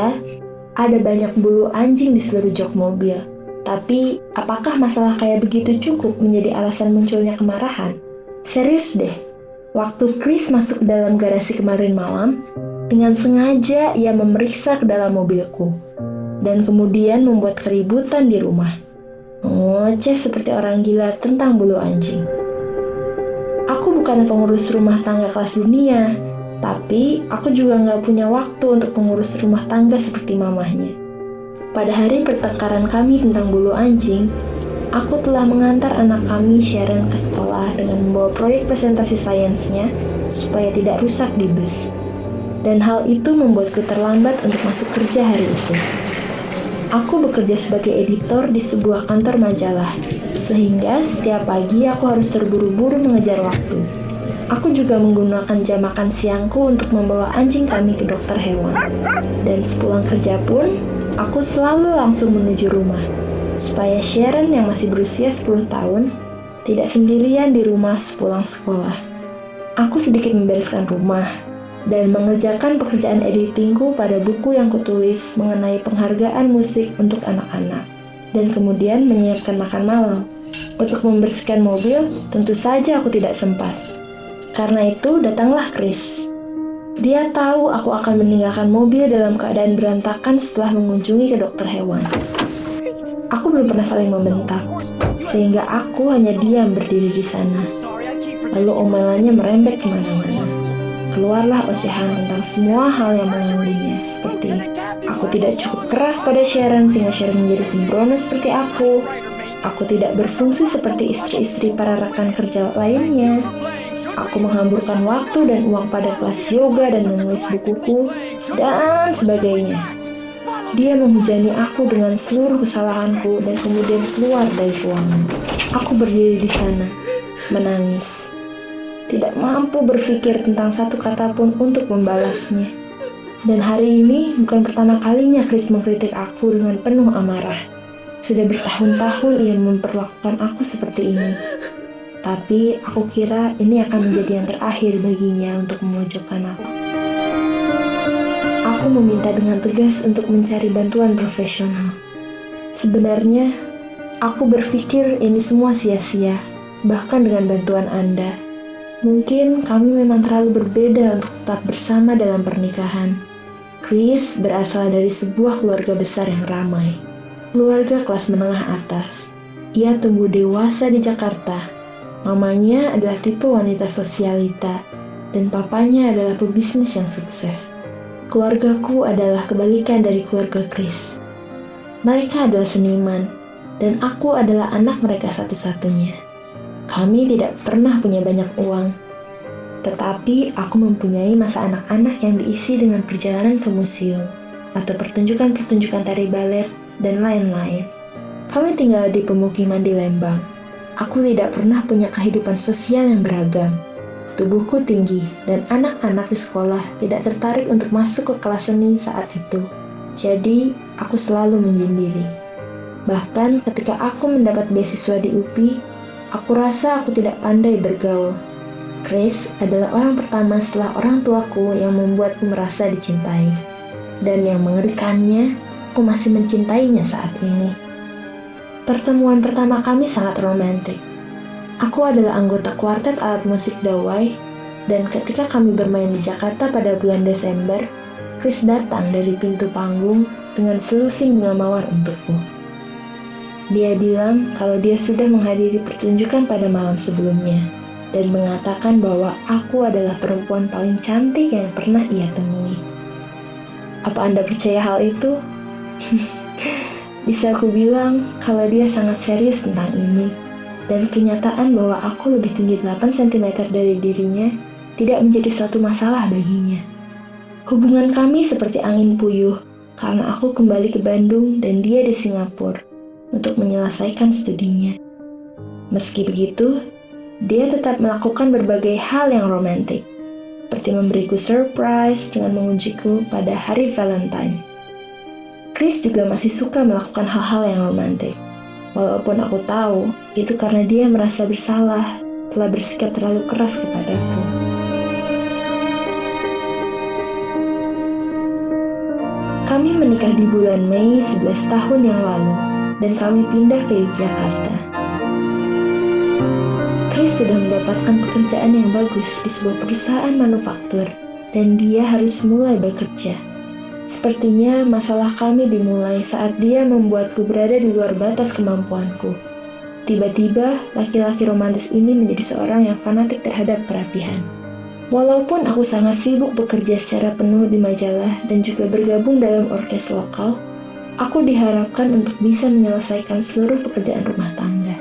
adalah ada banyak bulu anjing di seluruh jok mobil. Tapi, apakah masalah kayak begitu cukup menjadi alasan munculnya kemarahan? Serius deh, waktu Chris masuk ke dalam garasi kemarin malam, dengan sengaja ia memeriksa ke dalam mobilku, dan kemudian membuat keributan di rumah. Mengoceh seperti orang gila tentang bulu anjing. Aku bukan pengurus rumah tangga kelas dunia, tapi aku juga nggak punya waktu untuk mengurus rumah tangga seperti mamahnya. Pada hari pertengkaran kami tentang bulu anjing, aku telah mengantar anak kami Sharon ke sekolah dengan membawa proyek presentasi sainsnya supaya tidak rusak di bus. Dan hal itu membuatku terlambat untuk masuk kerja hari itu. Aku bekerja sebagai editor di sebuah kantor majalah, sehingga setiap pagi aku harus terburu-buru mengejar waktu. Aku juga menggunakan jam makan siangku untuk membawa anjing kami ke dokter hewan. Dan sepulang kerja pun, aku selalu langsung menuju rumah, supaya Sharon yang masih berusia 10 tahun tidak sendirian di rumah sepulang sekolah. Aku sedikit membereskan rumah, dan mengerjakan pekerjaan editingku pada buku yang kutulis mengenai penghargaan musik untuk anak-anak, dan kemudian menyiapkan makan malam. Untuk membersihkan mobil, tentu saja aku tidak sempat. Karena itu, datanglah Chris. Dia tahu aku akan meninggalkan mobil dalam keadaan berantakan setelah mengunjungi ke dokter hewan. Aku belum pernah saling membentak, sehingga aku hanya diam berdiri di sana. Lalu omelannya merembet kemana-mana. Keluarlah ocehan tentang semua hal yang mengganggunya, seperti aku tidak cukup keras pada Sharon sehingga Sharon menjadi sembrono seperti aku tidak berfungsi seperti istri-istri para rekan kerja lainnya, aku menghamburkan waktu dan uang pada kelas yoga dan menulis bukuku, dan sebagainya. Dia menghujani aku dengan seluruh kesalahanku dan kemudian keluar dari ruangan. Aku berdiri di sana, menangis. Tidak mampu berpikir tentang satu kata pun untuk membalasnya. Dan hari ini bukan pertama kalinya Chris mengkritik aku dengan penuh amarah. Sudah bertahun-tahun ia memperlakukan aku seperti ini. Tapi aku kira ini akan menjadi yang terakhir baginya untuk memojokkan aku. Aku meminta dengan tegas untuk mencari bantuan profesional. Sebenarnya, aku berpikir ini semua sia-sia, bahkan dengan bantuan Anda. Mungkin kami memang terlalu berbeda untuk tetap bersama dalam pernikahan. Chris berasal dari sebuah keluarga besar yang ramai. Keluarga kelas menengah atas. Ia tumbuh dewasa di Jakarta. Mamanya adalah tipe wanita sosialita, dan papanya adalah pebisnis yang sukses. Keluargaku adalah kebalikan dari keluarga Chris. Mereka adalah seniman, dan aku adalah anak mereka satu-satunya. Kami tidak pernah punya banyak uang, tetapi aku mempunyai masa anak-anak yang diisi dengan perjalanan ke museum, atau pertunjukan-pertunjukan tari balet, dan lain-lain. Kami tinggal di pemukiman di Lembang. Aku tidak pernah punya kehidupan sosial yang beragam. Tubuhku tinggi, dan anak-anak di sekolah tidak tertarik untuk masuk ke kelas seni saat itu. Jadi, aku selalu menyendiri. Bahkan ketika aku mendapat beasiswa di UPI, aku rasa aku tidak pandai bergaul. Chris adalah orang pertama setelah orang tuaku yang membuatku merasa dicintai. Dan yang mengerikannya, aku masih mencintainya saat ini. Pertemuan pertama kami sangat romantis. Aku adalah anggota kuartet alat musik Dawai, dan ketika kami bermain di Jakarta pada bulan Desember, Chris datang dari pintu panggung dengan selusing bunga mawar untukku. Dia bilang kalau dia sudah menghadiri pertunjukan pada malam sebelumnya dan mengatakan bahwa aku adalah perempuan paling cantik yang pernah ia temui. Apa Anda percaya hal itu? Bisa aku bilang kalau dia sangat serius tentang ini, dan kenyataan bahwa aku lebih tinggi 8 cm dari dirinya tidak menjadi suatu masalah baginya. Hubungan kami seperti angin puyuh karena aku kembali ke Bandung dan dia di Singapura untuk menyelesaikan studinya. Meski begitu, dia tetap melakukan berbagai hal yang romantis, seperti memberiku surprise dengan mengujiku pada hari Valentine. Chris juga masih suka melakukan hal-hal yang romantis, walaupun aku tahu itu karena dia merasa bersalah telah bersikap terlalu keras kepadaku. Kami menikah di bulan Mei 11 tahun yang lalu, dan kami pindah ke Yogyakarta. Chris sudah mendapatkan pekerjaan yang bagus di sebuah perusahaan manufaktur, dan dia harus mulai bekerja. Sepertinya masalah kami dimulai saat dia membuatku berada di luar batas kemampuanku. Tiba-tiba, laki-laki romantis ini menjadi seorang yang fanatik terhadap perapihan. Walaupun aku sangat sibuk bekerja secara penuh di majalah dan juga bergabung dalam orkes lokal, aku diharapkan untuk bisa menyelesaikan seluruh pekerjaan rumah tangga.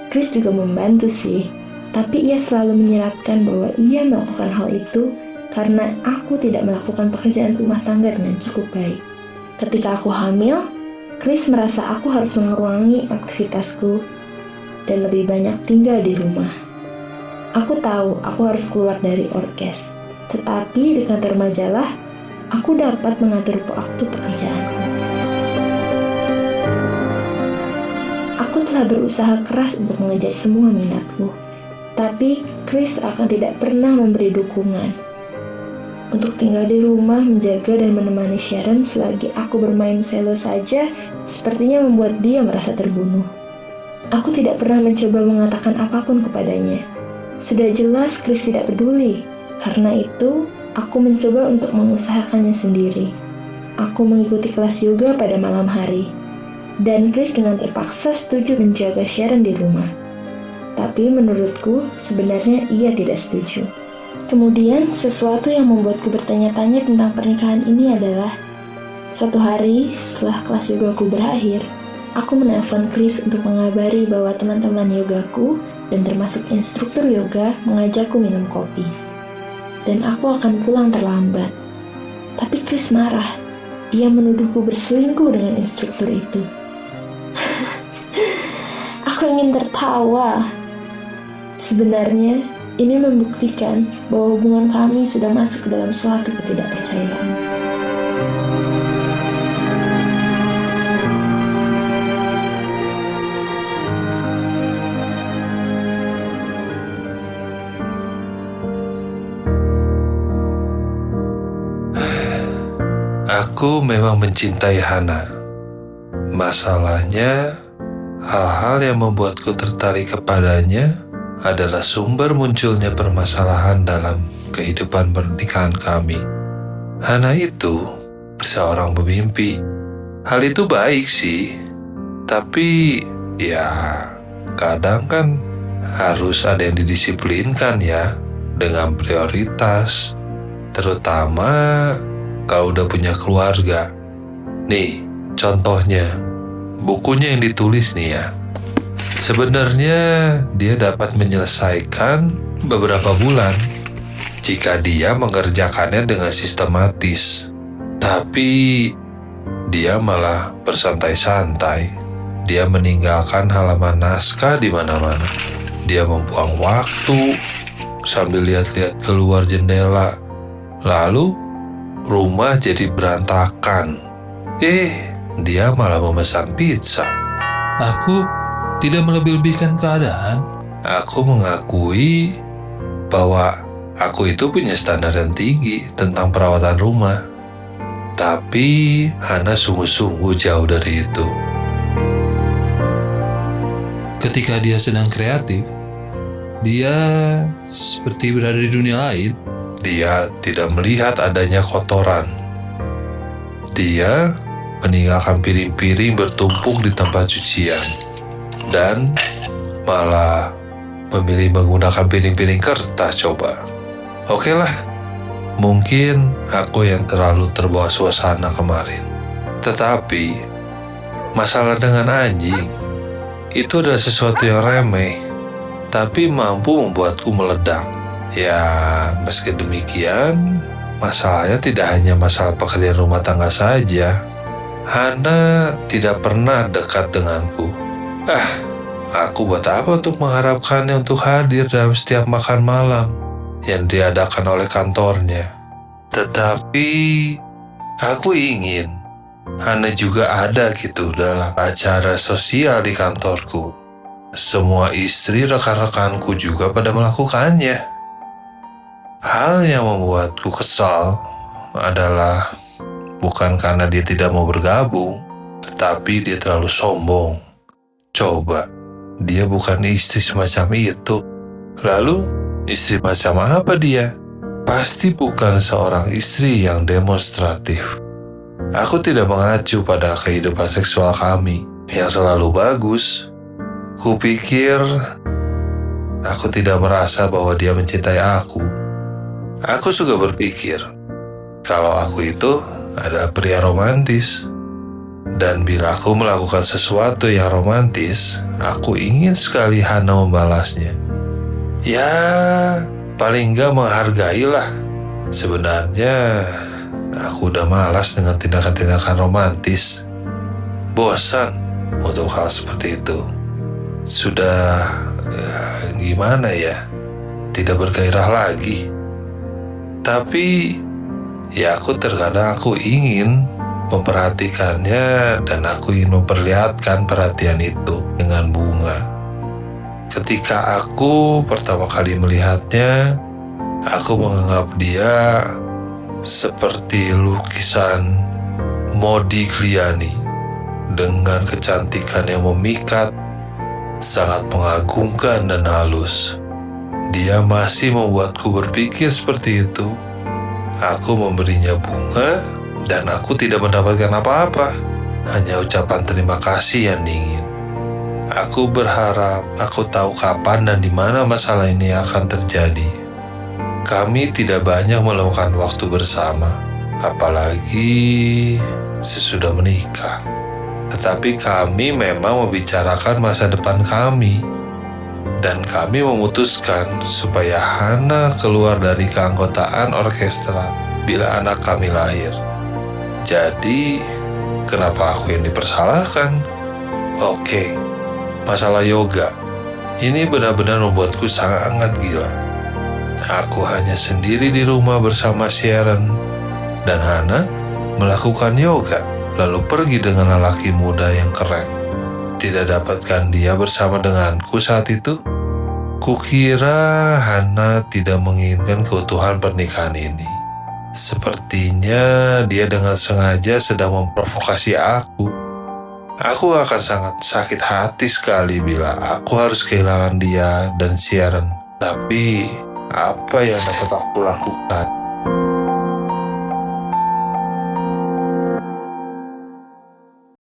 Chris juga membantu sih, tapi ia selalu menyiratkan bahwa ia melakukan hal itu karena aku tidak melakukan pekerjaan rumah tangga dengan cukup baik. Ketika aku hamil, Chris merasa aku harus mengurangi aktivitasku dan lebih banyak tinggal di rumah. Aku tahu aku harus keluar dari orkes, tetapi di kantor majalah, aku dapat mengatur waktu pekerjaanku. Aku telah berusaha keras untuk mengejar semua minatku, tapi Chris akan tidak pernah memberi dukungan. Untuk tinggal di rumah, menjaga dan menemani Sharon selagi aku bermain selo saja, sepertinya membuat dia merasa terbunuh. Aku tidak pernah mencoba mengatakan apapun kepadanya. Sudah jelas Chris tidak peduli. Karena itu, aku mencoba untuk mengusahakannya sendiri. Aku mengikuti kelas yoga pada malam hari. Dan Chris dengan terpaksa setuju menjaga Sharon di rumah. Tapi menurutku, sebenarnya ia tidak setuju. Kemudian, sesuatu yang membuatku bertanya-tanya tentang pernikahan ini adalah suatu hari setelah kelas yogaku berakhir, aku menelpon Chris untuk mengabari bahwa teman-teman yogaku dan termasuk instruktur yoga mengajakku minum kopi. Dan aku akan pulang terlambat. Tapi Chris marah. Ia menuduhku berselingkuh dengan instruktur itu. Aku ingin tertawa. Sebenarnya, ini membuktikan bahwa hubungan kami sudah masuk ke dalam suatu ketidakpercayaan. Aku memang mencintai Hana. Masalahnya, hal-hal yang membuatku tertarik kepadanya adalah sumber munculnya permasalahan dalam kehidupan pernikahan kami. Hana itu seorang pemimpi. Hal itu baik sih, tapi ya kadang kan harus ada yang didisiplinkan ya, dengan prioritas. Terutama kalau udah punya keluarga. Nih, contohnya, bukunya yang ditulis nih ya. Sebenarnya dia dapat menyelesaikan beberapa bulan jika dia mengerjakannya dengan sistematis. Tapi dia malah bersantai-santai. Dia meninggalkan halaman naskah di mana-mana. Dia membuang waktu sambil lihat-lihat keluar jendela. Lalu rumah jadi berantakan. Dia malah memesan pizza. Aku tidak melebih-lebihkan keadaan. Aku mengakui bahwa aku itu punya standar yang tinggi tentang perawatan rumah. Tapi Hana sungguh-sungguh jauh dari itu. Ketika dia sedang kreatif, dia seperti berada di dunia lain. Dia tidak melihat adanya kotoran. Dia meninggalkan piring-piring bertumpuk di tempat cucian. Dan malah memilih menggunakan piring-piring kertas coba. Oke lah, mungkin aku yang terlalu terbawa suasana kemarin. Tetapi, masalah dengan anjing itu adalah sesuatu yang remeh, tapi mampu membuatku meledak. Ya, meski demikian, masalahnya tidak hanya masalah pekerjaan rumah tangga saja. Hana tidak pernah dekat denganku. Aku buat apa untuk mengharapkannya untuk hadir dalam setiap makan malam yang diadakan oleh kantornya. Tetapi aku ingin Hana juga ada gitu dalam acara sosial di kantorku. Semua istri rekan-rekanku juga pada melakukannya. Hal yang membuatku kesal adalah bukan karena dia tidak mau bergabung, tetapi dia terlalu sombong. Coba, dia bukan istri semacam itu. Lalu, istri macam apa dia? Pasti bukan seorang istri yang demonstratif. Aku tidak mengacu pada kehidupan seksual kami yang selalu bagus. Kupikir aku tidak merasa bahwa dia mencintai aku. Aku suka berpikir kalau aku itu adalah pria romantis. Dan bila aku melakukan sesuatu yang romantis, aku ingin sekali Hana membalasnya. Ya, paling enggak menghargailah. Sebenarnya, aku udah malas dengan tindakan-tindakan romantis. Bosan untuk hal seperti itu. Sudah, gimana ya, tidak bergairah lagi. Tapi, ya terkadang aku ingin memperhatikannya dan aku ingin memperlihatkan perhatian itu dengan bunga. Ketika aku pertama kali melihatnya, aku menganggap dia seperti lukisan Modigliani dengan kecantikan yang memikat, sangat mengagumkan dan halus. Dia masih membuatku berpikir seperti itu. Aku memberinya bunga dan aku tidak mendapatkan apa-apa, hanya ucapan terima kasih yang dingin. Aku berharap aku tahu kapan dan di mana masalah ini akan terjadi. Kami tidak banyak meluangkan waktu bersama, apalagi sesudah menikah. Tetapi kami memang membicarakan masa depan kami. Dan kami memutuskan supaya Hana keluar dari keanggotaan orkestra bila anak kami lahir. Jadi, kenapa aku yang dipersalahkan? Oke, masalah yoga. Ini benar-benar membuatku sangat gila. Aku hanya sendiri di rumah bersama Sharon, dan Hana melakukan yoga, lalu pergi dengan lelaki muda yang keren. Tidak dapatkan dia bersama denganku saat itu? Kukira Hana tidak menginginkan keutuhan pernikahan ini. Sepertinya dia dengan sengaja sedang memprovokasi aku. Aku akan sangat sakit hati sekali bila aku harus kehilangan dia dan Sharon. Tapi apa yang dapat aku lakukan?